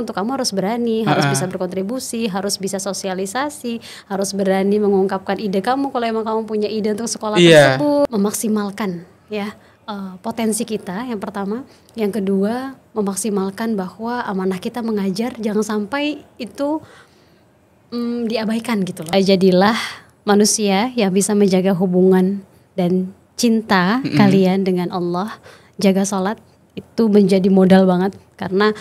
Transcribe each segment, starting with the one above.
untuk kamu harus berani, harus bisa berkontribusi, harus bisa sosialisasi, harus berani mengungkapkan ide kamu kalau emang kamu punya ide untuk sekolah tersebut, memaksimalkan ya potensi kita yang pertama, yang kedua memaksimalkan bahwa amanah kita mengajar jangan sampai itu diabaikan gitu loh. Jadilah manusia yang bisa menjaga hubungan dan cinta kalian dengan Allah, jaga sholat. Itu menjadi modal banget karena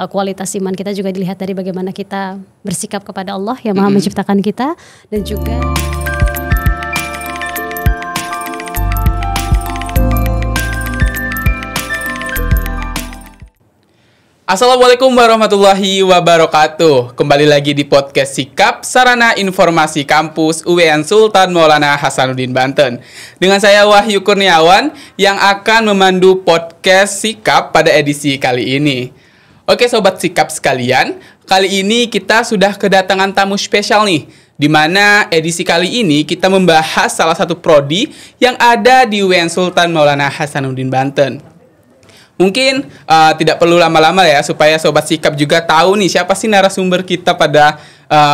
kualitas iman kita juga dilihat dari bagaimana kita bersikap kepada Allah yang Maha menciptakan kita. Dan juga Assalamualaikum warahmatullahi wabarakatuh. Kembali lagi di podcast Sikap, Sarana Informasi Kampus UIN Sultan Maulana Hasanuddin Banten. Dengan saya Wahyu Kurniawan yang akan memandu podcast Sikap pada edisi kali ini. Oke Sobat Sikap sekalian, kali ini kita sudah kedatangan tamu spesial nih, di mana edisi kali ini kita membahas salah satu prodi yang ada di UIN Sultan Maulana Hasanuddin Banten. Mungkin tidak perlu lama-lama ya, supaya Sobat Sikap juga tahu nih siapa sih narasumber kita pada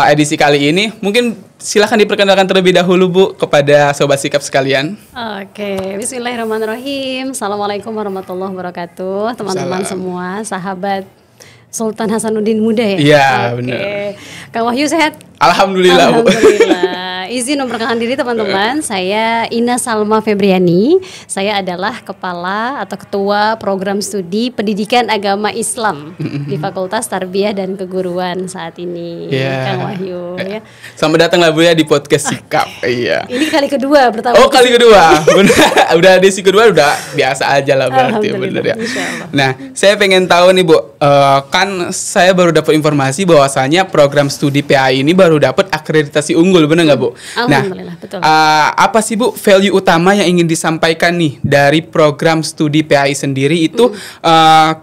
edisi kali ini. Mungkin silahkan diperkenalkan terlebih dahulu Bu kepada Sobat Sikap sekalian. Oke, bismillahirrahmanirrahim. Assalamualaikum warahmatullahi wabarakatuh. Teman-teman semua, sahabat Sultan Hasanuddin Muda ya? Iya, benar. Kang Wahyu sehat? Alhamdulillah Bu. Alhamdulillah. Izin memperkenalkan diri teman-teman, saya Ina Salma Febriani. Saya adalah kepala atau ketua program studi pendidikan agama Islam di Fakultas Tarbiyah dan Keguruan saat ini. Kang Wahyu ya. Selamat datang lah Bu ya di podcast Sikap. Iya. Ini kali kedua pertama. Oh, kali kedua. Udah edisi kedua udah biasa aja lah berarti, bener ya. Nah, saya pengen tahu nih Bu, kan saya baru dapat informasi bahwasanya program studi PAI ini baru dapat akreditasi unggul, bener nggak Bu? Alhamdulillah, betul. Apa sih Bu value utama yang ingin disampaikan nih dari program studi PAI sendiri itu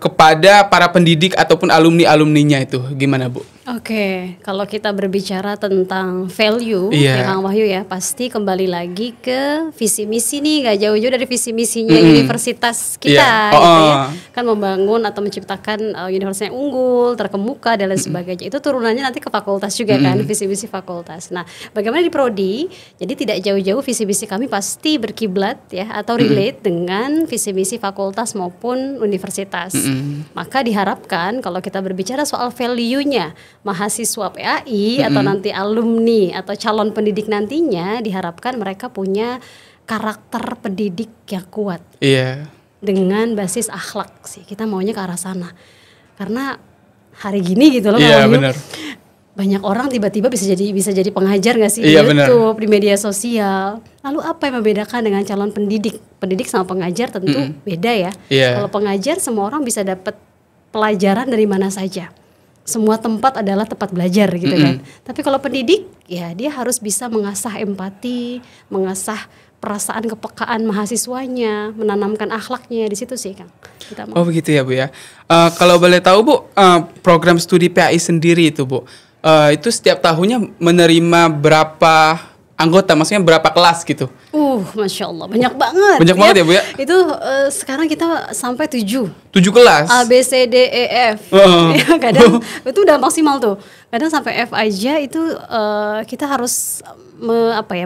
kepada para pendidik ataupun alumni-alumninya itu gimana Bu? Oke, kalau kita berbicara tentang value ya Kang Wahyu ya, pasti kembali lagi ke visi misi nih, gak jauh-jauh dari visi misinya universitas kita gitu ya. Kan membangun atau menciptakan universitas yang unggul, terkemuka dan lain sebagainya. Itu turunannya nanti ke fakultas juga kan, visi misi fakultas. Nah, bagaimana di prodi? Jadi tidak jauh-jauh visi misi kami pasti berkiblat ya atau relate dengan visi misi fakultas maupun universitas. Maka diharapkan kalau kita berbicara soal value-nya mahasiswa PAI atau nanti alumni atau calon pendidik nantinya, diharapkan mereka punya karakter pendidik yang kuat. Iya. Dengan basis akhlak sih. Kita maunya ke arah sana. Karena hari gini gitu loh, bener. Banyak orang tiba-tiba bisa jadi pengajar nggak sih di YouTube, di media sosial. Lalu apa yang membedakan dengan calon pendidik? Pendidik sama pengajar tentu beda ya. Kalau pengajar semua orang bisa dapat pelajaran dari mana saja. Semua tempat adalah tempat belajar gitu kan. Tapi kalau pendidik ya dia harus bisa mengasah empati, mengasah perasaan kepekaan mahasiswanya, menanamkan akhlaknya di situ sih Kang. Oh begitu ya Bu ya. Kalau boleh tahu Bu, program studi PAI sendiri itu Bu, itu setiap tahunnya menerima berapa anggota, maksudnya berapa kelas gitu? Masya Allah, banyak banget. Banyak banget ya Bu ya? Itu sekarang kita sampai 7 kelas? A, B, C, D, E, F. Kadang itu udah maksimal tuh. Kadang sampai F aja itu kita harus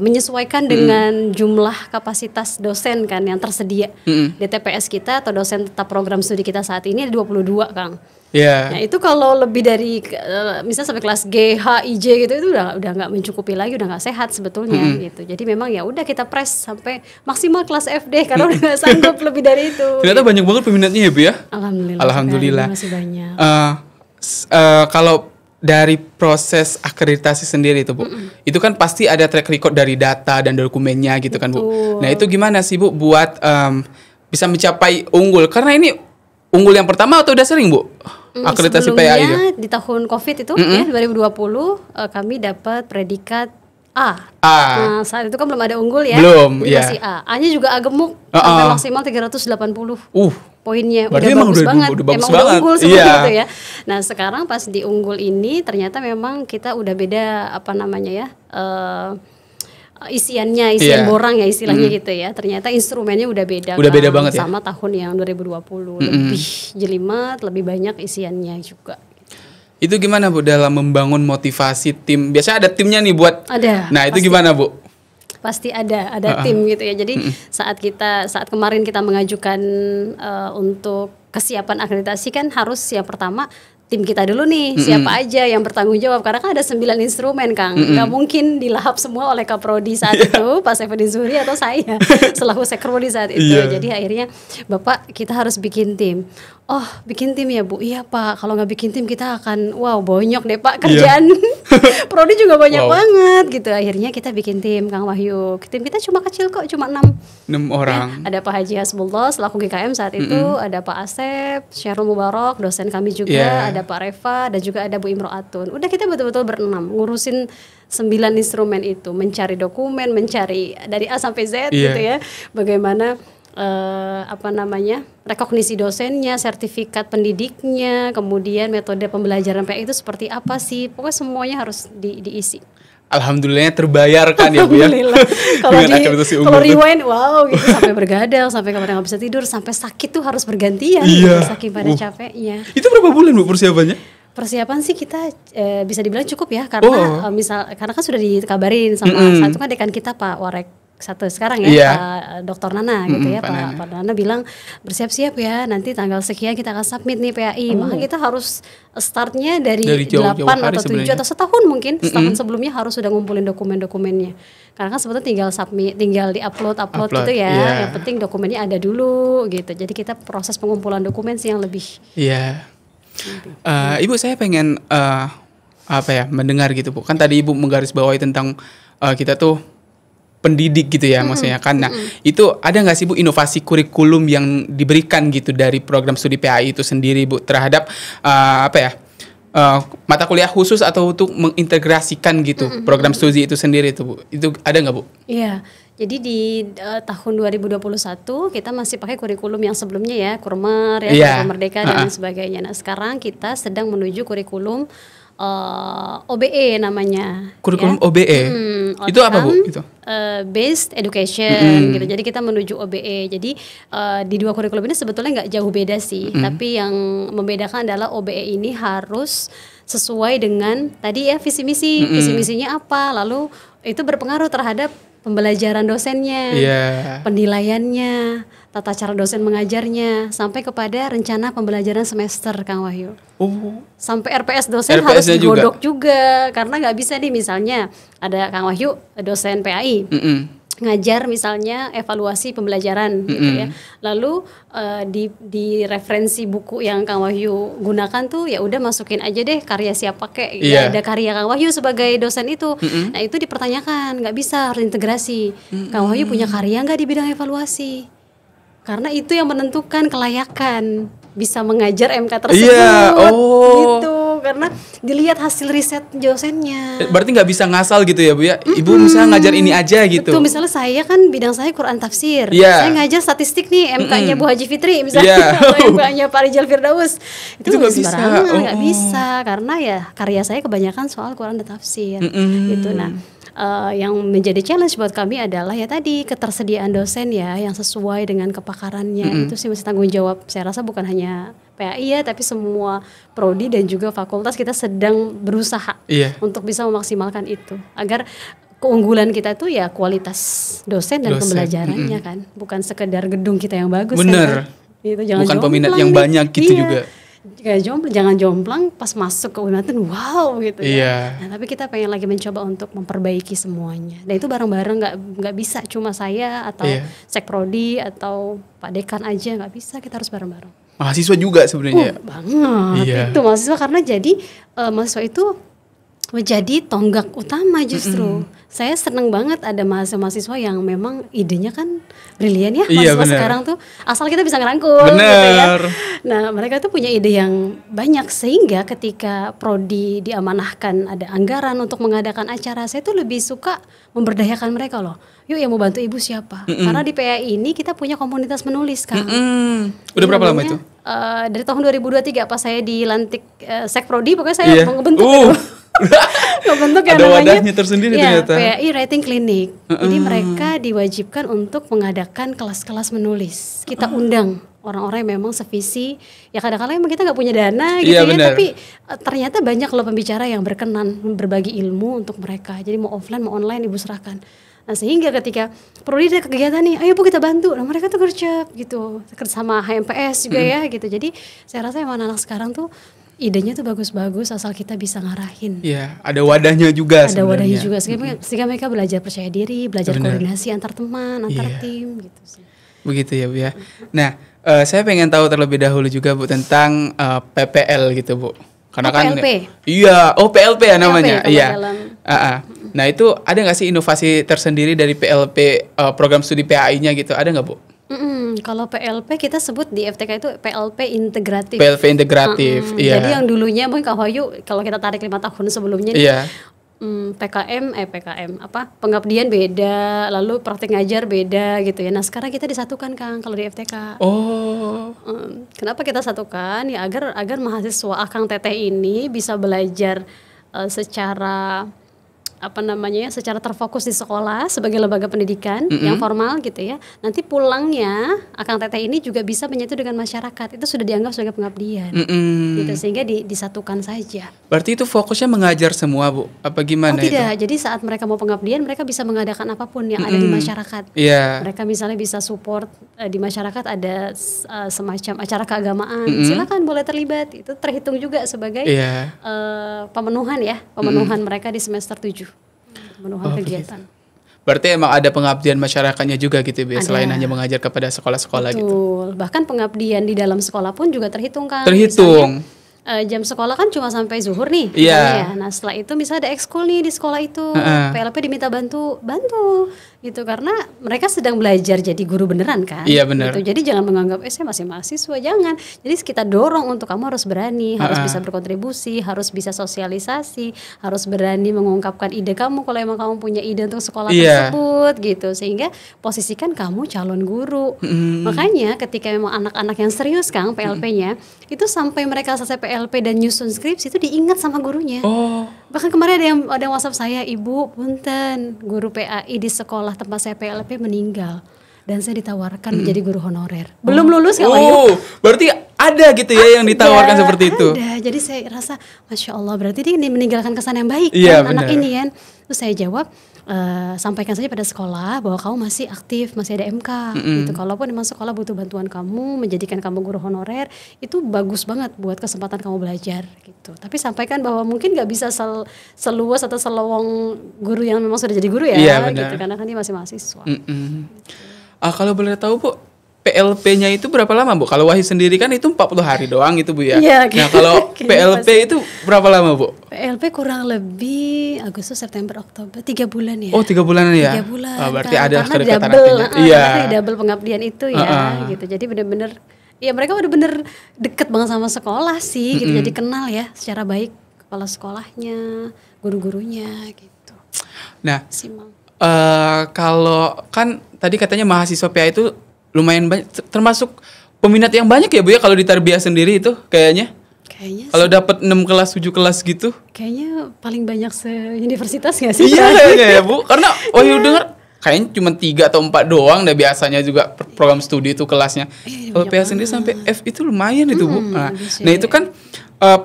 menyesuaikan dengan jumlah kapasitas dosen kan yang tersedia. DTPS kita atau dosen tetap program studi kita saat ini ada 22 Kang. Nah itu kalau lebih dari misalnya sampai kelas G, H, I, J gitu itu udah nggak mencukupi lagi, udah nggak sehat sebetulnya gitu. Jadi memang ya udah kita press sampai maksimal kelas F deh karena udah nggak sanggup lebih dari itu. Ternyata banyak banget peminatnya ya Bu ya. Alhamdulillah. Masih banyak. Kalau dari proses akreditasi sendiri itu Bu, itu kan pasti ada track record dari data dan dokumennya gitu kan Bu. Nah itu gimana sih Bu buat bisa mencapai unggul? Karena ini unggul yang pertama atau udah sering Bu? Akreditasi PAI itu? Di tahun COVID itu ya 2020 kami dapat predikat A. Nah saat itu kan belum ada unggul ya. Belum, masih A. A-nya juga A gemuk sampai maksimal 380 poinnya. Berarti udah bagus banget. Bagus emang banget. Udah unggul seperti itu ya. Nah sekarang pas di unggul ini ternyata memang kita udah beda isian borang ya istilahnya gitu ya. Ternyata instrumennya udah beda banget sama tahun yang 2020 lebih jelimet, lebih banyak isiannya juga. Itu gimana Bu dalam membangun motivasi tim? Biasanya ada timnya nih buat. Ada. Nah, itu gimana Bu? Pasti ada tim gitu ya. Jadi saat kemarin kita mengajukan untuk kesiapan akreditasi kan harus yang pertama tim kita dulu nih, siapa aja yang bertanggung jawab, karena kan ada 9 instrumen Kang, nggak mungkin dilahap semua oleh Kaprodi saat itu, Pak Saifuddin Zuhri atau saya selaku Sekprodi saat itu. Jadi akhirnya Bapak kita harus bikin tim. Oh bikin tim ya Bu, iya Pak, kalau nggak bikin tim kita akan bonyok deh Pak kerjaan. Prodi juga banyak banget gitu. Akhirnya kita bikin tim Kang Wahyu. Tim kita cuma kecil kok, cuma 6 orang. Ada Pak Haji Hasbullah selaku GKM saat itu, ada Pak Asep, Syahrul Mubarak, dosen kami juga, ada Pak Reva, dan juga ada Bu Imro'atun. Udah kita betul-betul berenam ngurusin 9 instrumen itu, mencari dokumen, mencari dari A sampai Z gitu ya. Bagaimana rekognisi dosennya, sertifikat pendidiknya, kemudian metode pembelajaran PAI itu seperti apa sih, pokoknya semuanya harus diisi. Alhamdulillahnya terbayarkan ya Bu ya. Kalau rewind gitu sampai bergadang, sampai kemarin nggak bisa tidur, sampai sakit tuh harus bergantian saking pada capeknya. Itu berapa bulan Bu persiapannya? Persiapan sih kita bisa dibilang cukup ya, karena karena kan sudah dikabarin sama satu kan dekan kita Pak Warek satu sekarang ya, Pak Dr. Nana gitu ya, Pak Nana bilang bersiap-siap ya, nanti tanggal sekian kita akan submit nih PAI. Maka kita harus startnya dari 8 atau 7 atau setahun mungkin, setahun sebelumnya harus sudah ngumpulin dokumen-dokumennya. Karena kan sebetulnya tinggal submit, tinggal di-upload gitu ya. Yang penting dokumennya ada dulu gitu. Jadi kita proses pengumpulan dokumen sih yang lebih. Ibu saya pengen mendengar gitu Bu. Kan tadi Ibu menggarisbawahi tentang kita tuh pendidik gitu ya maksudnya kan. Nah, itu ada nggak sih Bu inovasi kurikulum yang diberikan gitu dari program studi PAI itu sendiri Bu terhadap mata kuliah khusus atau untuk mengintegrasikan gitu program studi itu sendiri itu Bu? Itu ada nggak Bu? Iya. Jadi di tahun 2021 kita masih pakai kurikulum yang sebelumnya ya, Kurmer ya, kurikulum Merdeka dan sebagainya. Nah, sekarang kita sedang menuju kurikulum OBE namanya. Kurikulum OBE. Itu apa Bu? Itu based education gitu. Jadi kita menuju OBE. Jadi di dua kurikulum ini sebetulnya nggak jauh beda sih. Tapi yang membedakan adalah OBE ini harus sesuai dengan tadi ya visi misi. Visi misinya apa? Lalu itu berpengaruh terhadap pembelajaran dosennya, penilaiannya, tata cara dosen mengajarnya, sampai kepada rencana pembelajaran semester, Kang Wahyu. Sampai RPS dosen harus digodok juga, karena nggak bisa nih misalnya ada Kang Wahyu dosen PAI. Ngajar misalnya evaluasi pembelajaran gitu ya. Lalu di referensi buku yang Kang Wahyu gunakan tuh ya udah masukin aja deh karya siapa kek. Ya, ada karya Kang Wahyu sebagai dosen itu. Nah, itu dipertanyakan, nggak bisa, harus integrasi. Kang Wahyu punya karya nggak di bidang evaluasi? Karena itu yang menentukan kelayakan bisa mengajar MK tersebut. Gitu. Karena dilihat hasil riset dosennya. Berarti nggak bisa ngasal gitu ya Bu ya? Ibu misalnya ngajar ini aja gitu. Betul, misalnya saya kan bidang saya Quran tafsir. Saya ngajar statistik nih, MK-nya Bu Haji Fitri misalnya, atau MK-nya Pak Rijal Firdaus. Itu nggak bisa. Nggak bisa, karena ya karya saya kebanyakan soal Quran dan tafsir. Gitu. Nah, yang menjadi challenge buat kami adalah ya tadi ketersediaan dosen ya yang sesuai dengan kepakarannya. Itu sih masih tanggung jawab. Saya rasa bukan hanya PAI ya, tapi semua prodi dan juga fakultas kita sedang berusaha untuk bisa memaksimalkan itu agar keunggulan kita tuh ya kualitas dosen dan pembelajarannya kan, bukan sekedar gedung kita yang bagus. Bener. Kan? Itu jangan bukan peminat yang banyak gitu juga. Jangan jomplang pas masuk ke UIN wow gitu ya. Nah, tapi kita pengen lagi mencoba untuk memperbaiki semuanya. Dan itu bareng-bareng, nggak bisa cuma saya atau Sekprodi atau Pak Dekan aja, nggak bisa, kita harus bareng-bareng. Mahasiswa juga sebenarnya. Banget. Itu mahasiswa, karena jadi mahasiswa itu menjadi tonggak utama justru. Saya seneng banget ada mahasiswa yang memang idenya kan brilian ya. Mahasiswa sekarang tuh asal kita bisa ngerangkul gitu ya. Nah, mereka tuh punya ide yang banyak, sehingga ketika prodi diamanahkan ada anggaran untuk mengadakan acara, saya tuh lebih suka memberdayakan mereka loh. Yuk, yang mau bantu ibu siapa? Karena di PAI ini kita punya komunitas menulis kan. Udah berapa lama itu? Dari tahun 2023 pas saya dilantik Sekprodi, pokoknya saya membentuk itu. Ngebentuk yang namanya wadahnya tersendiri ternyata. PAI Writing Clinic. Jadi mereka diwajibkan untuk mengadakan kelas-kelas menulis. Kita undang orang-orang yang memang sevisi. Ya kadang-kadang memang kita nggak punya dana gitu ya, tapi ternyata banyak loh pembicara yang berkenan berbagi ilmu untuk mereka. Jadi mau offline mau online ibu serahkan. Nah sehingga ketika perlu ada kegiatan nih, ayo Bu kita bantu. Nah mereka tuh gercep gitu, sama HMPS juga ya gitu. Jadi saya rasa emang anak sekarang tuh idenya tuh bagus-bagus asal kita bisa ngarahin. Iya, ada wadahnya juga. Ada wadahnya juga sehingga mereka belajar percaya diri, belajar koordinasi antar teman, antar tim gitu sih. Begitu ya Bu ya. Nah, saya pengen tahu terlebih dahulu juga Bu tentang PPL gitu Bu. Karena PLP. Iya, PLP ya namanya. Iya. Nah, itu ada nggak sih inovasi tersendiri dari PLP program studi PAI-nya gitu? Ada nggak Bu? Kalau PLP kita sebut di FTK itu PLP integratif. PLP integratif, iya. Jadi yang dulunya mungkin Kak Wahyu kalau kita tarik 5 tahun sebelumnya nih, PKM pengabdian beda, lalu praktik ngajar beda gitu ya. Nah sekarang kita disatukan Kang kalau di FTK. Kenapa kita satukan? Ya agar mahasiswa Akang Teteh ini bisa belajar secara secara terfokus di sekolah sebagai lembaga pendidikan yang formal gitu ya. Nanti pulangnya Akang Teteh ini juga bisa menyatu dengan masyarakat. Itu sudah dianggap sebagai pengabdian. Gitu sehingga disatukan saja. Berarti itu fokusnya mengajar semua Bu? Apa gimana itu? Tidak. Jadi saat mereka mau pengabdian mereka bisa mengadakan apapun yang ada di masyarakat. Mereka misalnya bisa support di masyarakat ada semacam acara keagamaan. Silakan boleh terlibat. Itu terhitung juga sebagai pemenuhan mereka di semester 7. Pemenuhan kegiatan. Berarti emang ada pengabdian masyarakatnya juga gitu ya, selain hanya mengajar kepada sekolah-sekolah gitu. Betul. Bahkan pengabdian di dalam sekolah pun juga terhitung kan. Terhitung. Misalnya, jam sekolah kan cuma sampai zuhur nih. Ya. Nah setelah itu misalnya ada ekskul nih di sekolah itu, PLP diminta bantu gitu karena mereka sedang belajar jadi guru beneran kan. Iya benar. Gitu. Jadi jangan menganggap saya masih mahasiswa, jangan. Jadi kita dorong untuk kamu harus berani, harus bisa berkontribusi, harus bisa sosialisasi, harus berani mengungkapkan ide kamu kalau emang kamu punya ide untuk sekolah tersebut gitu. Sehingga posisikan kamu calon guru. Makanya ketika memang anak-anak yang serius Kang PLP-nya itu sampai mereka selesai PLP dan nyusun skripsi itu diingat sama gurunya. Bahkan kemarin ada yang WhatsApp saya, Ibu punten guru PAI di sekolah tempat saya PLP meninggal dan saya ditawarkan menjadi guru honorer. Belum lulus Kak Wahyu. Berarti ada gitu ya yang ditawarkan seperti itu. Ada. Jadi saya rasa Masya Allah berarti dia meninggalkan kesan yang baik anak ini kan. Terus saya jawab sampaikan saja pada sekolah bahwa kamu masih aktif, masih ada MK gitu. Kalaupun memang sekolah butuh bantuan kamu, menjadikan kamu guru honorer, itu bagus banget buat kesempatan kamu belajar gitu. Tapi sampaikan bahwa mungkin nggak bisa seluas atau selowong guru yang memang sudah jadi guru ya, gitu. Karena kan dia masih mahasiswa. Kalau boleh tahu Bu, PLP-nya itu berapa lama Bu? Kalau Wahyu sendiri kan itu 40 hari doang itu Bu ya. Nah kalau PLP itu berapa lama Bu? PLP kurang lebih Agustus, September, Oktober, 3 bulan ya. 3 bulan ya? 3 bulan. Berarti ada kedekatan artinya. Double pengabdian itu ya gitu. Jadi benar-benar ya mereka udah bener deket banget sama sekolah sih gitu. Jadi kenal ya secara baik kepala sekolahnya, guru-gurunya gitu. Nah, kalau kan tadi katanya mahasiswa PA itu lumayan banyak, termasuk peminat yang banyak ya Bu ya kalau di Tarbiyah sendiri itu kayaknya kalau dapat 6 kelas 7 kelas gitu kayaknya paling banyak se-universitas nggak sih? Iya kayaknya ya Bu, karena Wahyu dengar kayaknya cuma 3 atau 4 doang dan biasanya juga program studi itu kelasnya. Kalau PA sendiri sampai F itu lumayan itu Bu. Nah itu kan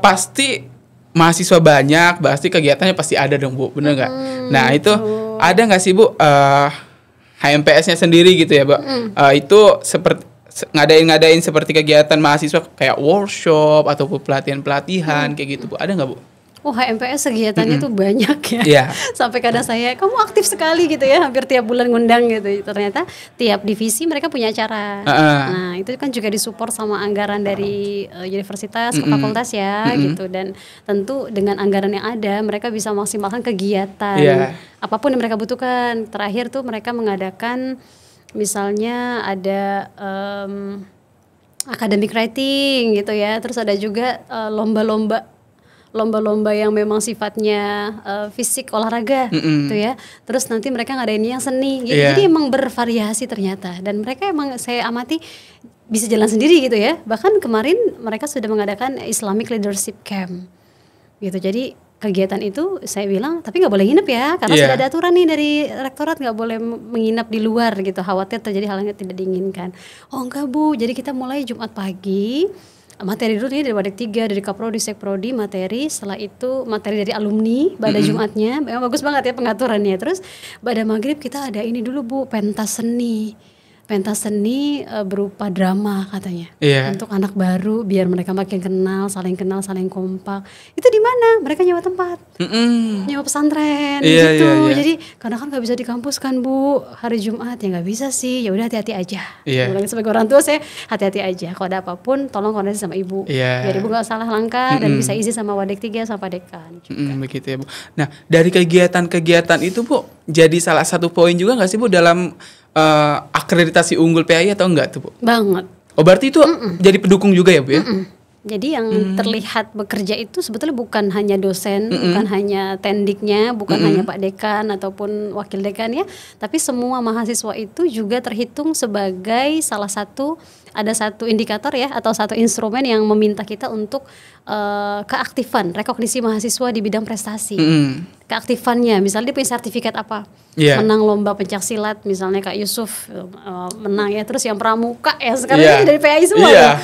pasti mahasiswa banyak, pasti kegiatannya pasti ada dong Bu, bener nggak? Nah itu ada nggak sih Bu HMPS-nya sendiri gitu ya Bu? Itu seperti ngadain seperti kegiatan mahasiswa kayak workshop atau pelatihan kayak gitu Bu, ada nggak Bu? HMPS kegiatannya tuh banyak ya. Sampai kadang saya, kamu aktif sekali gitu ya, hampir tiap bulan ngundang gitu. Ternyata tiap divisi mereka punya acara. Nah itu kan juga disupport sama anggaran dari universitas, fakultas ya gitu. Dan tentu dengan anggaran yang ada, mereka bisa maksimalkan kegiatan apapun yang mereka butuhkan. Terakhir tuh mereka mengadakan misalnya ada academic writing gitu ya. Terus ada juga lomba-lomba yang memang sifatnya fisik olahraga gitu ya. Terus nanti mereka ngadainnya yang seni gitu. Jadi emang bervariasi ternyata. Dan mereka emang saya amati bisa jalan sendiri gitu ya. Bahkan kemarin mereka sudah mengadakan Islamic Leadership Camp gitu. Jadi kegiatan itu saya bilang tapi nggak boleh nginep ya, karena sudah ada aturan nih dari rektorat nggak boleh menginap di luar gitu, khawatir terjadi hal yang tidak diinginkan. Oh enggak Bu, jadi kita mulai Jumat pagi materi dulu nih dari Wadik 3, dari Kaprodi, Sekprodi materi, setelah itu materi dari alumni pada Jumatnya, memang bagus banget ya pengaturannya. Terus pada maghrib kita ada ini dulu Bu, pentas seni berupa drama katanya, untuk anak baru biar mereka makin kenal, saling kompak. Itu di mana? Mereka nyewa tempat, nyewa pesantren gitu. Jadi karena kan nggak bisa di kampus kan Bu, hari Jumat ya nggak bisa sih. Ya udah hati-hati aja. Sebagai orang tua saya hati-hati aja. Kalau ada apapun tolong koordinasi sama ibu, biar ibu nggak salah langkah dan bisa izin sama Wadik 3 sama dekan. Begitu ya Bu. Nah dari kegiatan-kegiatan itu Bu, jadi salah satu poin juga nggak sih Bu dalam akreditasi unggul PAI atau enggak tuh Bu? Banget. Oh berarti itu jadi pendukung juga ya Bu ya? Jadi yang terlihat bekerja itu sebetulnya bukan hanya dosen, bukan hanya tendiknya, bukan hanya Pak Dekan ataupun Wakil Dekan ya, tapi semua mahasiswa itu juga terhitung sebagai ada satu indikator ya, atau satu instrumen yang meminta kita untuk keaktifan, rekognisi mahasiswa di bidang prestasi. Keaktifannya, misalnya dia punya sertifikat apa, menang lomba pencaksilat, misalnya Kak Yusuf menang ya, terus yang pramuka ya sekarang ini dari PAI semua ya.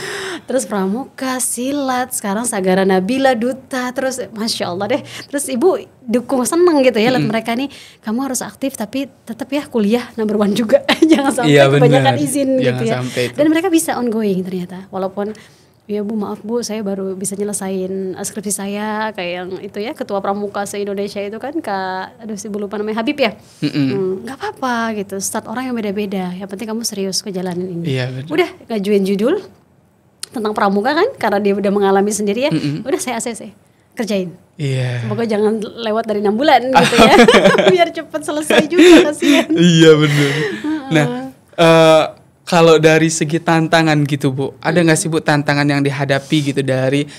Terus pramuka, silat, sekarang Sagara Nabila, duta, terus Masya Allah deh. Terus ibu dukung, seneng gitu ya lihat mereka nih, kamu harus aktif tapi tetap ya kuliah number 1 juga. Jangan sampai kebanyakan izin gitu ya. Dan mereka bisa ongoing ternyata, walaupun ya Bu maaf Bu, saya baru bisa nyelesain skripsi saya kayak yang itu ya, ketua pramuka se-Indonesia itu kan ibu lupa namanya, Habib ya. Gak apa-apa gitu, start orang yang beda-beda, yang penting kamu serius ke jalanan ini. Udah ngajuin judul tentang pramuka kan, karena dia udah mengalami sendiri ya. Udah saya ACC kerjain. Semoga jangan lewat dari 6 bulan gitu ya. Biar cepat selesai juga, kasihan. Iya benar. Nah kalau dari segi tantangan gitu Bu, ada nggak sih Bu tantangan yang dihadapi gitu dari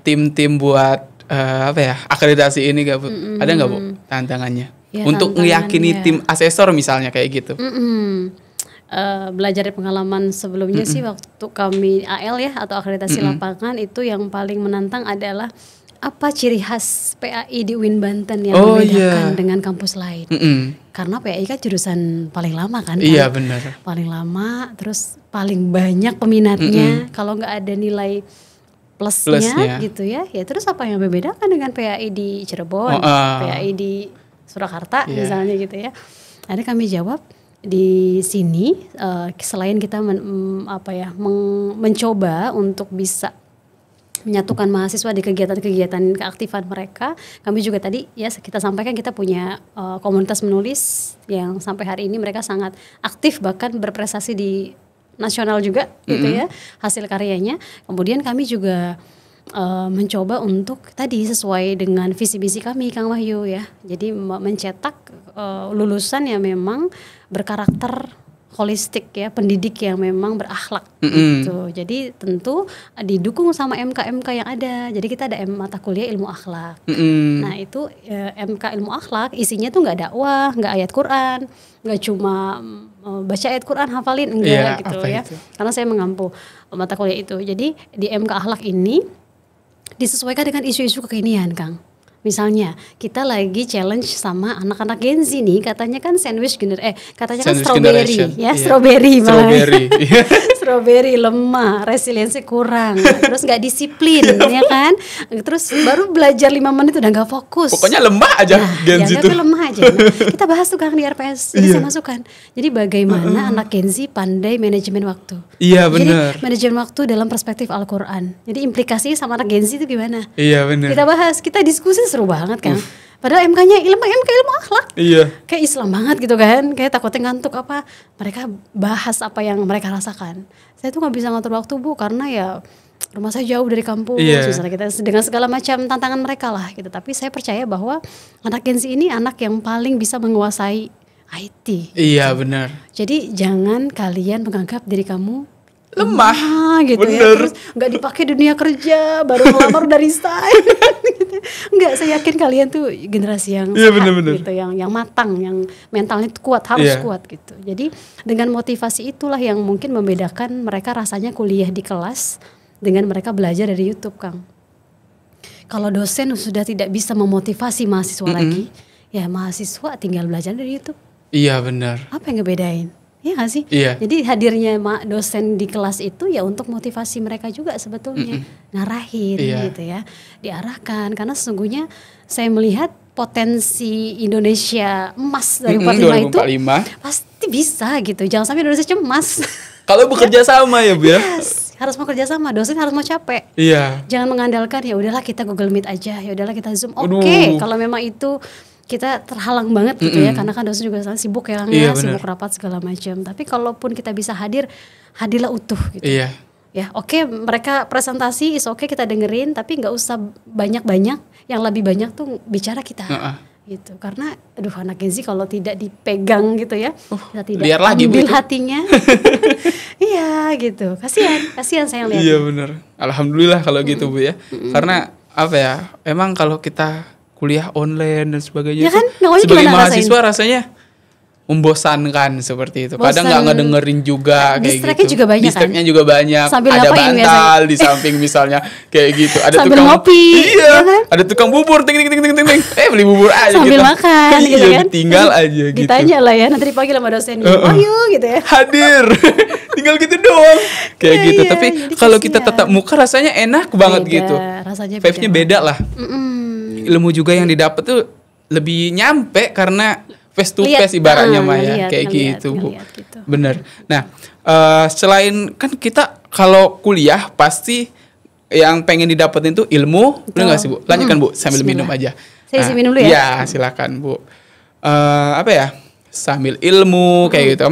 tim-tim buat akreditasi ini gak Bu? Ada nggak Bu tantangannya? Untuk ngeyakini tim asesor misalnya kayak gitu? Belajar dari pengalaman sebelumnya sih, waktu kami AL ya atau akreditasi lapangan, itu yang paling menantang adalah apa ciri khas PAI di UIN Banten yang membedakan dengan kampus lain. Karena PAI kan jurusan paling lama kan? Iya benar. Paling lama, terus paling banyak peminatnya. Kalau nggak ada nilai plusnya gitu ya, ya terus apa yang membedakan dengan PAI di Cirebon, PAI di Surakarta misalnya gitu ya. Ada kami jawab, di sini selain kita mencoba untuk bisa menyatukan mahasiswa di kegiatan-kegiatan keaktifan mereka, kami juga tadi ya kita sampaikan kita punya komunitas menulis yang sampai hari ini mereka sangat aktif, bahkan berprestasi di nasional juga gitu ya hasil karyanya. Kemudian kami juga mencoba untuk tadi sesuai dengan visi misi kami Kang Wahyu ya, jadi mencetak lulusan yang memang berkarakter holistik ya, pendidik yang memang berakhlak gitu. Jadi tentu didukung sama MK yang ada. Jadi kita ada mata kuliah ilmu akhlak. Nah itu MK ilmu akhlak isinya tuh nggak dakwah, nggak ayat Quran, nggak cuma baca ayat Quran hafalin, enggak gitu ya. Karena saya mengampu mata kuliah itu. Jadi di MK akhlak ini disesuaikan dengan isu-isu kekinian Kang. Misalnya kita lagi challenge sama anak-anak Gen Z nih, katanya kan katanya kan strawberry ya, strawberry strawberry lemah, resiliensi kurang, terus nggak disiplin ya kan, terus baru belajar 5 menit udah nggak fokus, pokoknya lemah aja Gen Z itu lemah aja. Kita bahas tuh Kang di RPS, jadi saya masukkan, jadi bagaimana anak Gen Z pandai manajemen waktu. Benar. Jadi manajemen waktu dalam perspektif Al-Quran, jadi implikasinya sama anak Gen Z itu gimana. Benar. Kita bahas, kita diskusi seru banget kan. Padahal MK-nya ilmu akhlak. Kayak Islam banget gitu kan. Kayak takutnya ngantuk apa. Mereka bahas apa yang mereka rasakan. Saya tuh gak bisa ngatur waktu Bu, karena ya rumah saya jauh dari kampus. Misalnya kita dengan segala macam tantangan mereka lah gitu. Tapi saya percaya bahwa anak Gen Z ini anak yang paling bisa menguasai IT. Benar. Jadi jangan kalian menganggap diri kamu lemah gitu. Bener. Ya, terus nggak dipakai dunia kerja, baru ngelamar udah resign gitu. Nggak, saya yakin kalian tuh generasi yang sehat gitu, yang matang, yang mentalnya kuat, harus kuat gitu. Jadi dengan motivasi itulah yang mungkin membedakan mereka rasanya kuliah di kelas dengan mereka belajar dari YouTube Kang. Kalau dosen sudah tidak bisa memotivasi mahasiswa lagi, ya mahasiswa tinggal belajar dari YouTube. Iya benar. Apa yang ngebedain? Iya gak sih? Iya. Jadi hadirnya dosen di kelas itu ya untuk motivasi mereka juga sebetulnya. Ngarahin gitu ya. Diarahkan. Karena sesungguhnya saya melihat potensi Indonesia emas 2045 itu pasti bisa gitu. Jangan sampai Indonesia cemas. Kalau bekerja sama ya Bu ya. Yes, harus mau kerja sama, dosen harus mau capek. Iya. Jangan mengandalkan ya udahlah kita Google Meet aja, ya udahlah kita Zoom. Oke, kalau memang itu kita terhalang banget gitu ya, karena kan dosen juga sibuk ya, sibuk rapat segala macam. Tapi kalaupun kita bisa hadirlah utuh gitu. Iya. Ya, oke, mereka presentasi is oke, kita dengerin, tapi nggak usah banyak-banyak. Yang lebih banyak tuh bicara kita. Gitu, karena aduh anak Gen Z kalau tidak dipegang gitu ya, kita tidak ambil hatinya. Iya gitu, kasihan saya lihat. Iya benar, alhamdulillah kalau gitu Bu ya. Karena apa ya, emang kalau kita kuliah online dan sebagainya, ya kan? Sebagai mahasiswa rasanya membosankan seperti itu. Kadang nggak ngedengerin juga kayak gitu. Juga banyak Distractnya juga banyak. Sambil ada bantal di samping misalnya kayak gitu. Ada sambil tukang ngopi. Iya. Kan? Ada tukang bubur ting. Beli bubur aja sambil gitu. Makan gitu iya, kan. Tinggal aja gitu. Ditanya lah ya nanti pagi sama dosennya. Ayo gitu ya. Hadir. Tinggal gitu doang. Kayak gitu. Tapi kalau kita tetap muka rasanya enak banget gitu. Rasanya vibe-nya beda lah. Ilmu juga yang didapat tuh lebih nyampe karena face to face ibaratnya Maya kayak gitu Bu. Gitu. Bener. Nah selain kan kita kalau kuliah pasti yang pengen didapetin tuh ilmu, bener nggak sih Bu? Lanjutkan Bu sambil minum aja. Saya isi minum dulu ya. Iya silakan Bu. Apa ya? Sambil ilmu kayak gitu,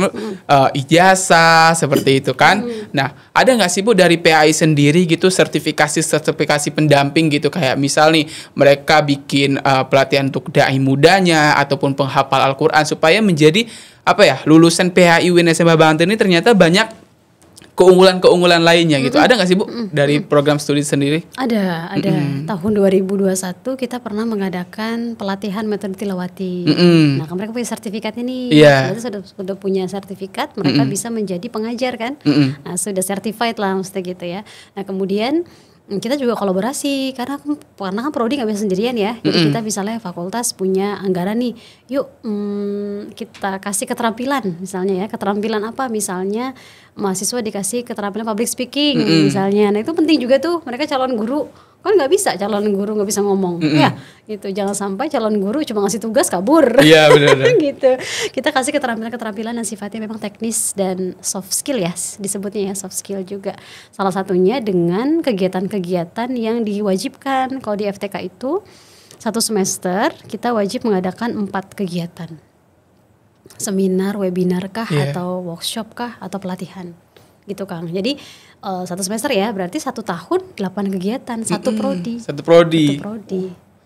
ijazah seperti itu kan. Nah ada nggak sih Bu dari PAI sendiri gitu sertifikasi pendamping gitu, kayak misal nih mereka bikin pelatihan untuk dai mudanya ataupun penghafal Al-Quran supaya menjadi apa ya, lulusan PAI UIN SMA Banten ini ternyata banyak keunggulan lainnya gitu. Ada nggak sih Bu dari program studi sendiri? Ada. Tahun 2021 kita pernah mengadakan pelatihan metode tilawati. Nah, mereka punya sertifikat ini. Berarti sudah punya sertifikat, mereka bisa menjadi pengajar kan. Nah, sudah certified lah mesti gitu ya. Nah, kemudian kita juga kolaborasi karena kan prodi nggak bisa sendirian ya. Jadi kita misalnya fakultas punya anggaran nih, yuk kita kasih keterampilan misalnya ya. Keterampilan apa? Misalnya mahasiswa dikasih keterampilan public speaking misalnya. Nah itu penting juga tuh, mereka calon guru kan nggak bisa, calon guru nggak bisa ngomong ya gitu. Jangan sampai calon guru cuma ngasih tugas kabur. Iya benar. Gitu. Kita kasih keterampilan yang sifatnya memang teknis dan soft skill ya, disebutnya ya soft skill juga. Salah satunya dengan kegiatan-kegiatan yang diwajibkan. Kalau di FTK itu 1 semester kita wajib mengadakan 4 kegiatan. Seminar, webinar kah, atau workshop kah, atau pelatihan gitu Kang. Jadi 1 semester ya, berarti 1 tahun 8 kegiatan, 1 prodi.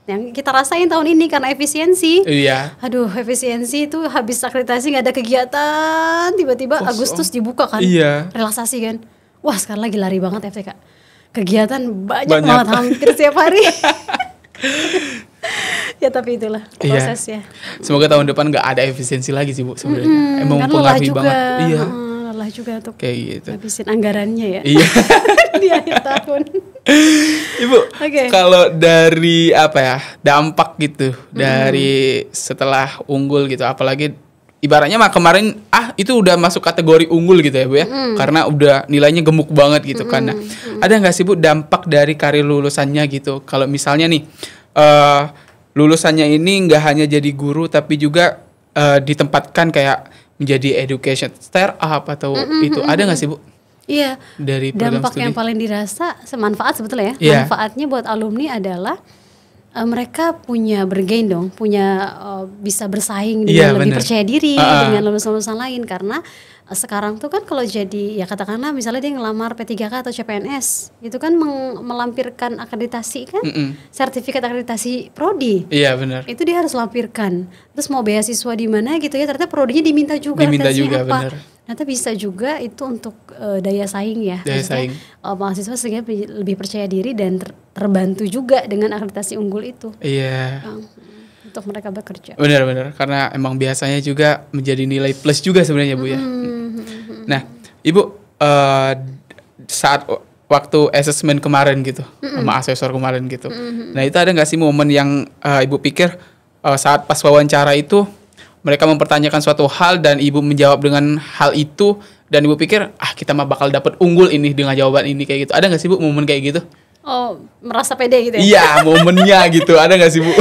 Yang kita rasain tahun ini karena efisiensi. Iya. Aduh, efisiensi itu habis akreditasi nggak ada kegiatan, tiba-tiba Agustus dibuka kan. Iya. Relaksasi kan. Wah, sekarang lagi lari banget FTK. Kegiatan banyak banget, hampir setiap hari. Ya tapi itulah prosesnya. Semoga tahun depan nggak ada efisiensi lagi sih Bu sebenarnya. Emang mempengaruhi banget. Iya. Lelah juga untuk kayak gitu. habisin anggarannya ya. Iya. Di akhir tahun. Ibu, kalau dari apa ya, dampak gitu dari setelah unggul gitu, apalagi ibaratnya kemarin itu udah masuk kategori unggul gitu ya Bu ya, karena udah nilainya gemuk banget gitu kan. Nah, ada nggak sih Bu dampak dari karir lulusannya gitu? Kalau misalnya nih lulusannya ini nggak hanya jadi guru tapi juga ditempatkan kayak menjadi education startup atau itu, ada nggak sih Bu? Iya. Dari program dampak studi yang paling dirasa semanfaat sebetulnya ya. Manfaatnya buat alumni adalah mereka punya bergain dong, punya bisa bersaing dengan lebih percaya diri dengan lulusan-lulusan lain, karena sekarang tuh kan kalau jadi ya katakanlah misalnya dia ngelamar P3K atau CPNS itu kan melampirkan akreditasi kan, sertifikat akreditasi prodi. Iya benar. Itu dia harus lampirkan. Terus mau beasiswa di mana gitu ya, ternyata prodinya diminta juga. Benar. Ternyata bisa juga itu untuk daya saing ya. Daya saing. Mahasiswa sehingga lebih percaya diri dan terbantu juga dengan akreditasi unggul itu. Iya. Untuk mereka bekerja. Benar, karena emang biasanya juga menjadi nilai plus juga sebenarnya Bu ya. Nah, Ibu saat waktu assessment kemarin gitu, sama asesor kemarin gitu. Nah itu ada nggak sih momen yang ibu pikir saat pas wawancara itu mereka mempertanyakan suatu hal dan ibu menjawab dengan hal itu dan ibu pikir kita mah bakal dapet unggul ini dengan jawaban ini kayak gitu. Ada nggak sih bu momen kayak gitu? Oh, merasa pede gitu ya? Iya, momennya gitu. Ada nggak sih bu?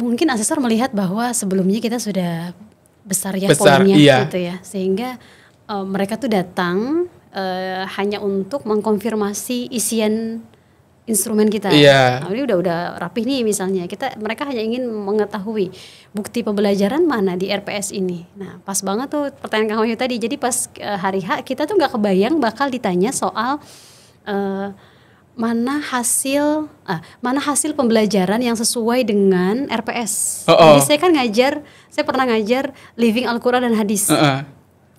Mungkin asesor melihat bahwa sebelumnya kita sudah besar poinnya gitu ya, sehingga mereka tuh datang hanya untuk mengkonfirmasi isian instrumen kita. Nah, ini udah rapih nih misalnya. Mereka hanya ingin mengetahui bukti pembelajaran mana di RPS ini. Nah, pas banget tuh pertanyaan Kang Wahyu tadi. Jadi pas hari H kita tuh nggak kebayang bakal ditanya soal mana hasil pembelajaran yang sesuai dengan RPS. Jadi saya pernah ngajar living Al-Quran dan hadis.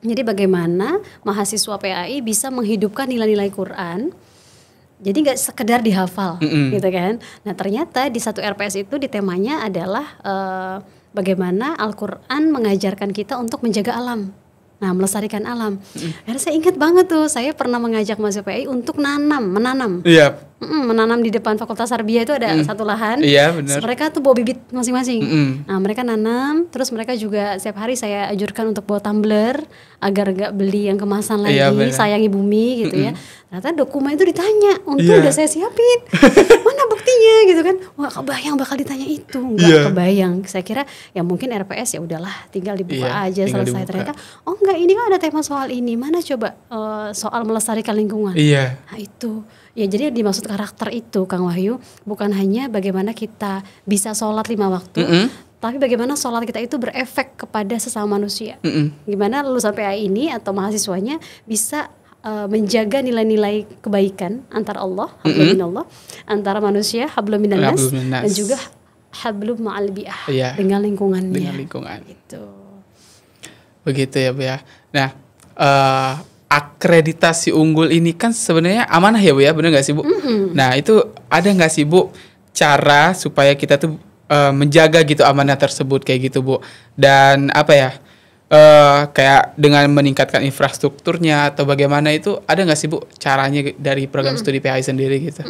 Jadi bagaimana mahasiswa PAI bisa menghidupkan nilai-nilai Quran, jadi nggak sekedar dihafal, gitu kan? Nah ternyata di satu RPS itu di temanya adalah bagaimana Al-Quran mengajarkan kita untuk menjaga alam, melestarikan alam. Karena saya ingat banget tuh, saya pernah mengajak mahasiswa PAI untuk menanam. Menanam di depan Fakultas Tarbiyah itu ada satu lahan. Iya, benar. Mereka tuh bawa bibit masing-masing. Nah, mereka nanam, terus mereka juga setiap hari saya anjurkan untuk bawa tumbler agar gak beli yang kemasan lagi, sayangi bumi gitu ya. Ternyata dokumen itu ditanya, udah saya siapin. Mana buktinya gitu kan? Wah, kebayang bakal ditanya itu. Enggak kebayang. Saya kira ya mungkin RPS ya udahlah tinggal dibuka aja selesai. Ternyata enggak, ini kan ada tema soal ini. Mana coba soal melestarikan lingkungan. Nah, itu. Ya jadi dimaksud karakter itu Kang Wahyu bukan hanya bagaimana kita bisa sholat 5 waktu, tapi bagaimana sholat kita itu berefek kepada sesama manusia. Gimana lulusan PAI ini atau mahasiswanya bisa menjaga nilai-nilai kebaikan antara Allah, hablum minallah, antara manusia, hablum minannas, dan juga hablum ma'al bi'ah, dengan lingkungannya. Dengan lingkungan. Gitu. Begitu ya Bu ya. Nah, akreditasi unggul ini kan sebenarnya amanah ya Bu ya, benar nggak sih Bu? Nah itu ada nggak sih Bu cara supaya kita tuh menjaga gitu amanah tersebut kayak gitu Bu? Dan apa ya kayak dengan meningkatkan infrastrukturnya atau bagaimana itu ada nggak sih Bu caranya dari program studi PAI sendiri gitu?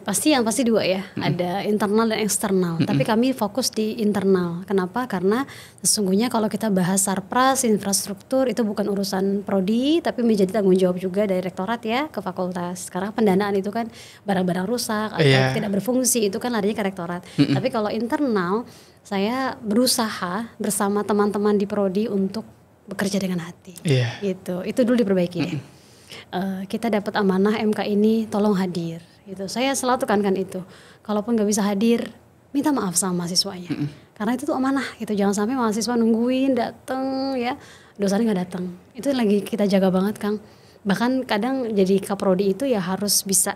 Pasti 2 ya, ada internal dan eksternal. Tapi kami fokus di internal. Kenapa? Karena sesungguhnya kalau kita bahas sarpras, infrastruktur itu bukan urusan prodi, tapi menjadi tanggung jawab juga dari rektorat ya ke fakultas. Karena pendanaan itu kan barang-barang rusak atau tidak berfungsi itu kan larinya ke rektorat. Tapi kalau internal, saya berusaha bersama teman-teman di prodi untuk bekerja dengan hati. Gitu. Itu dulu diperbaiki deh. Kita dapat amanah MK ini, tolong hadir. Gitu. Saya selalu tekankan itu. Kalaupun nggak bisa hadir, minta maaf sama mahasiswanya. Karena itu tuh amanah. Gitu. Jangan sampai mahasiswa nungguin datang ya, dosennya nggak datang. Itu lagi kita jaga banget Kang. Bahkan kadang jadi kaprodi itu ya harus bisa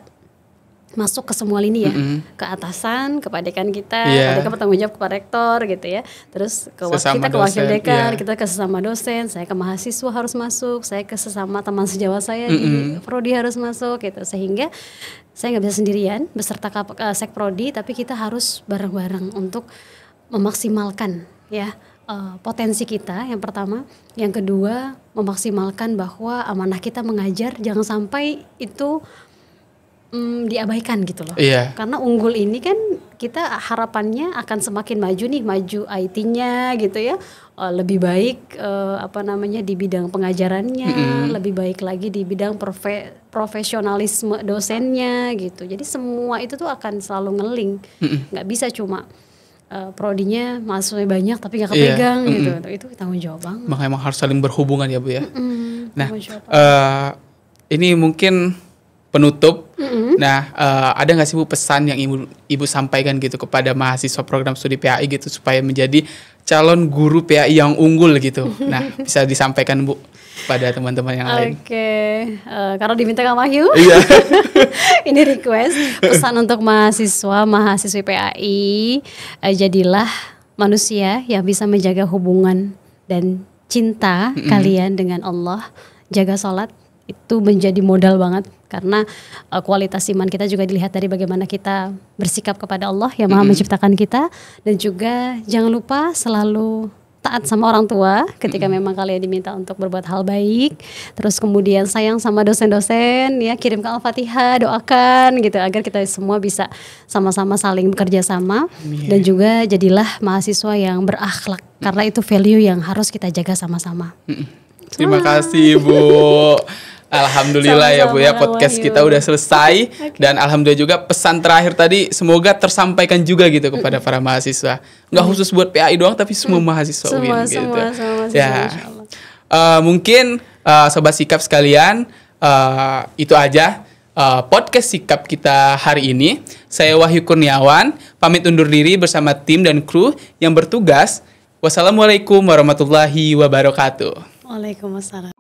masuk ke semua lini ya, ke atasan, kepada dekan kita, ada bertanggung jawab kepada rektor gitu ya, terus kita ke wakil dekan, kita ke sesama dosen, saya ke mahasiswa harus masuk, saya ke sesama teman sejawat saya di prodi harus masuk gitu, sehingga saya nggak bisa sendirian beserta sekprodi, tapi kita harus bareng-bareng untuk memaksimalkan ya potensi kita yang pertama, yang kedua memaksimalkan bahwa amanah kita mengajar jangan sampai itu diabaikan gitu loh. Karena unggul ini kan kita harapannya akan semakin maju nih, maju IT-nya gitu ya, lebih baik di bidang pengajarannya, lebih baik lagi di bidang profesionalisme dosennya gitu. Jadi semua itu tuh akan selalu ngeling, nggak bisa cuma prodinya mahasiswanya banyak tapi nggak kepegang gitu. Itu tanggung jawab banget. Makanya emang harus saling berhubungan ya Bu ya. Nah ini mungkin penutup. Nah, ada nggak sih Bu pesan yang ibu sampaikan gitu kepada mahasiswa program studi PAI gitu supaya menjadi calon guru PAI yang unggul gitu? Nah, bisa disampaikan Bu pada teman-teman yang lain. Karena diminta Kang Wahyu, ini request pesan untuk mahasiswi PAI, jadilah manusia yang bisa menjaga hubungan dan cinta kalian dengan Allah, jaga sholat. Itu menjadi modal banget karena kualitas iman kita juga dilihat dari bagaimana kita bersikap kepada Allah yang Maha menciptakan kita, dan juga jangan lupa selalu taat sama orang tua ketika memang kalian diminta untuk berbuat hal baik. Terus kemudian sayang sama dosen-dosen, ya kirimkan Al-Fatihah, doakan gitu agar kita semua bisa sama-sama saling bekerja sama. Dan juga jadilah mahasiswa yang berakhlak, karena itu value yang harus kita jaga sama-sama. Terima kasih Bu. Alhamdulillah ya Bu ya, podcast kita udah selesai. Dan alhamdulillah juga pesan terakhir tadi semoga tersampaikan juga gitu kepada para mahasiswa. Nggak khusus buat PAI doang, tapi semua mahasiswa UIN gitu. Semua ya. Mungkin Sobat Sikap sekalian, itu aja podcast Sikap kita hari ini. Saya Wahyu Kurniawan, pamit undur diri bersama tim dan kru yang bertugas. Wassalamualaikum warahmatullahi wabarakatuh. Waalaikumsalam.